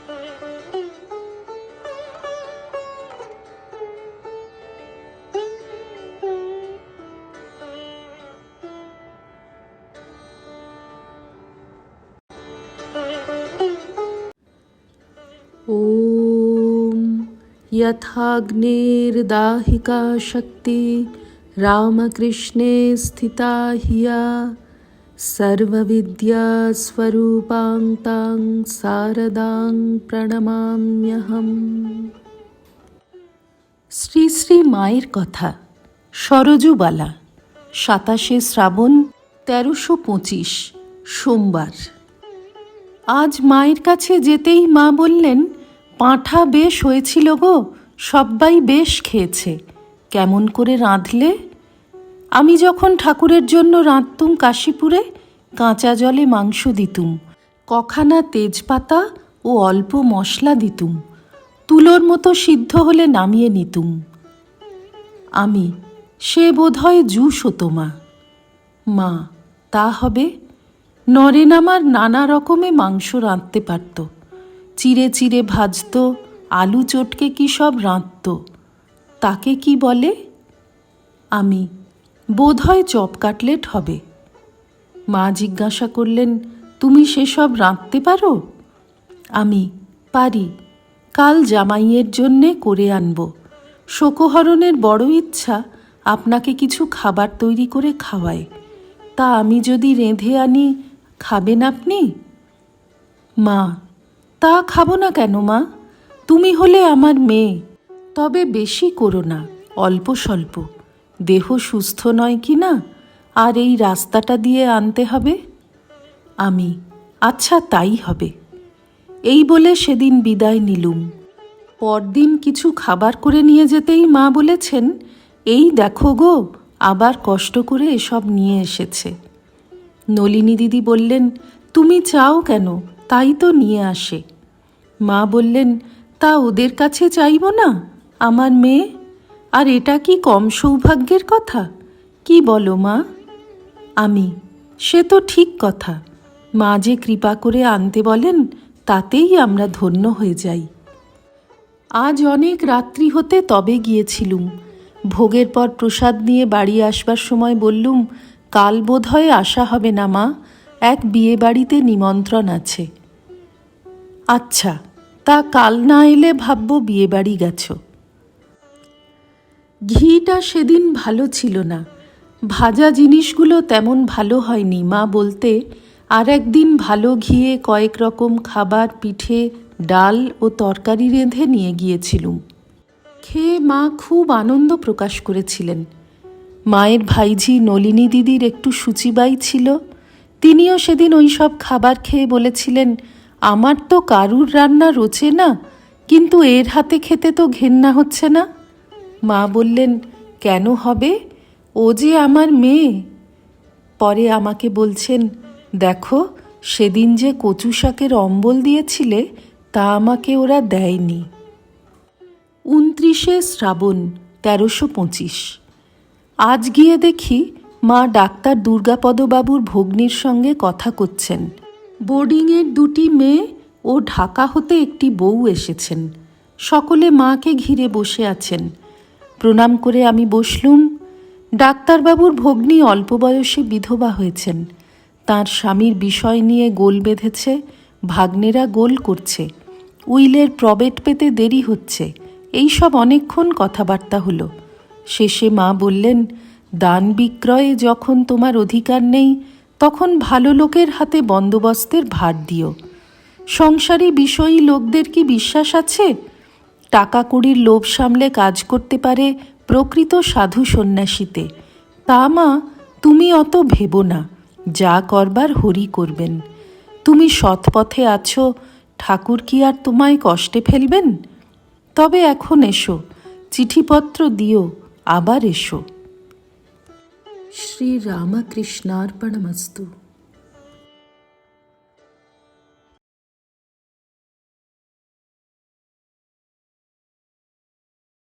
ॐ यथाग्नेर्दाहिका शक्ति रामकृष्णे स्थिता हिया सर्वविद्यास्वरूपां तां शारदां প্রণমাম্যহম। শ্রী শ্রী মায়ের কথা। সরজুবালা, 27শে শ্রাবণ 1325, সোমবার। আজ মায়ের কাছে যেতেই মা বললেন, পাঁঠা বেশ হয়েছিল গো, সব্বাই বেশ খেয়েছে। কেমন করে রাঁধলে? আমি যখন ঠাকুরের জন্য রাঁধতুম কাশীপুরে, কাঁচা জলে মাংস দিতুম, কখানা তেজপাতা ও অল্প মশলা দিতুম, তুলোর মতো সিদ্ধ হলে নামিয়ে নিতুম। আমি, সে বোধহয় জুস হতো মা। মা, তা হবে? নরেন আমার নানা রকমে মাংস রাঁধতে পারত, চিড়ে চিড়ে ভাজত, আলু চটকে কি সব রাঁধত। তাকে কি বলে? আমি, বোধহয় চপ কাটলেট হবে। মা জিজ্ঞাসা করলেন, তুমি সেসব রাঁধতে পারো? আমি, পারি, কাল জামাইয়ের জন্যে করে আনব। শোকহরণের বড় ইচ্ছা আপনাকে কিছু খাবার তৈরি করে খাওয়ায়, তা আমি যদি রেঁধে আনি, খাবেন আপনি? মা, তা খাবো না কেন মা, তুমি হলে আমার মেয়ে। তবে বেশি করো না, অল্প স্বল্প, দেহ সুস্থ নয় কি না, আর এই রাস্তাটা দিয়ে আনতে হবে। আমি, আচ্ছা তাই হবে। এই বলে সেদিন বিদায় নিলুম। পরদিন কিছু খাবার করে নিয়ে যেতেই মা বলেছেন, এই দেখো গো, আবার কষ্ট করে এসব নিয়ে এসেছে। নলিনী দিদি বললেন, তুমি চাও কেন, তাই তো নিয়ে আসে। মা বললেন, তা ওদের কাছে চাইব না, আমার মেয়ে? আর এটা কি কম সৌভাগ্যের কথা? কি বলো মা? আমি, সে তো ঠিক কথা, মা যে কৃপা করে আনতে বলেন, তাতেই আমরা ধন্য হয়ে যাই। আজ অনেক রাত্রি হতে তবে গিয়েছিলুম। ভোগের পর প্রসাদ নিয়ে বাড়ি আসবার সময় বললুম, কাল বোধহয় আসা হবে না মা, এক বিয়ে বাড়িতে নিমন্ত্রণ আছে। আচ্ছা, তা কাল না এলে ভাবব বিয়ে বাড়ি গেছ। ঘিটা সেদিন ভালো ছিল না, ভাজা জিনিসগুলো তেমন ভালো হয়নি মা বলতে, আর একদিন ভালো ঘিয়ে কয়েক রকম খাবার, পিঠে, ডাল ও তরকারি রেঁধে নিয়ে গিয়েছিলুম। খেয়ে মা খুব আনন্দ প্রকাশ করেছিলেন। মায়ের ভাইঝি নলিনী দিদির একটু শুচিবাই ছিল, তিনিও সেদিন ওই সব খাবার খেয়ে বলেছিলেন, আমার তো কারুর রান্না রোচে না, কিন্তু এর হাতে খেতে তো ঘেন্না হচ্ছে না। মা বললেন, কেন হবে, ও যে আমার মেয়ে। পরে আমাকে বলছেন, দেখো সেদিন যে কচু শাকের অম্বল দিয়েছিলে, তা আমাকে ওরা দেয়নি। 29শে শ্রাবণ 1325। আজ গিয়ে দেখি মা ডাক্তার দুর্গাপদবাবুর ভগ্নীর সঙ্গে কথা করছেন। বোর্ডিংয়ের 2টি মেয়ে ও ঢাকা হতে একটি বউ এসেছেন। সকলে মাকে ঘিরে বসে আছেন। প্রণাম করে আমি বসলুম। ডাক্তারবাবুর ভগ্নী অল্প বয়সে বিধবা হয়েছেন। তাঁর স্বামীর বিষয় নিয়ে গোল বেঁধেছে, ভাগ্নেরা গোল করছে, উইলের প্রবেট পেতে দেরি হচ্ছে, এই সব অনেকক্ষণ কথাবার্তা হলো। শেষে মা বললেন, দান বিক্রয়ে যখন তোমার অধিকার নেই, তখন ভালো লোকের হাতে বন্দোবস্তের ভার দিও। সংসারী বিষয়ী লোকদের কি বিশ্বাস আছে? টাকা কড়ির লোভ সামলে কাজ করতে পারে প্রকৃত সাধু সন্ন্যাসীতে। তা মা, তুমি অত ভেবো না, যা করবার হরি করবেন। তুমি সৎপথে আছো, ঠাকুর কি আর তোমায় কষ্টে ফেলবেন? তবে এখন এসো, চিঠিপত্র দিও, আবার এসো। শ্রী রামকৃষ্ণার্পণমস্তু।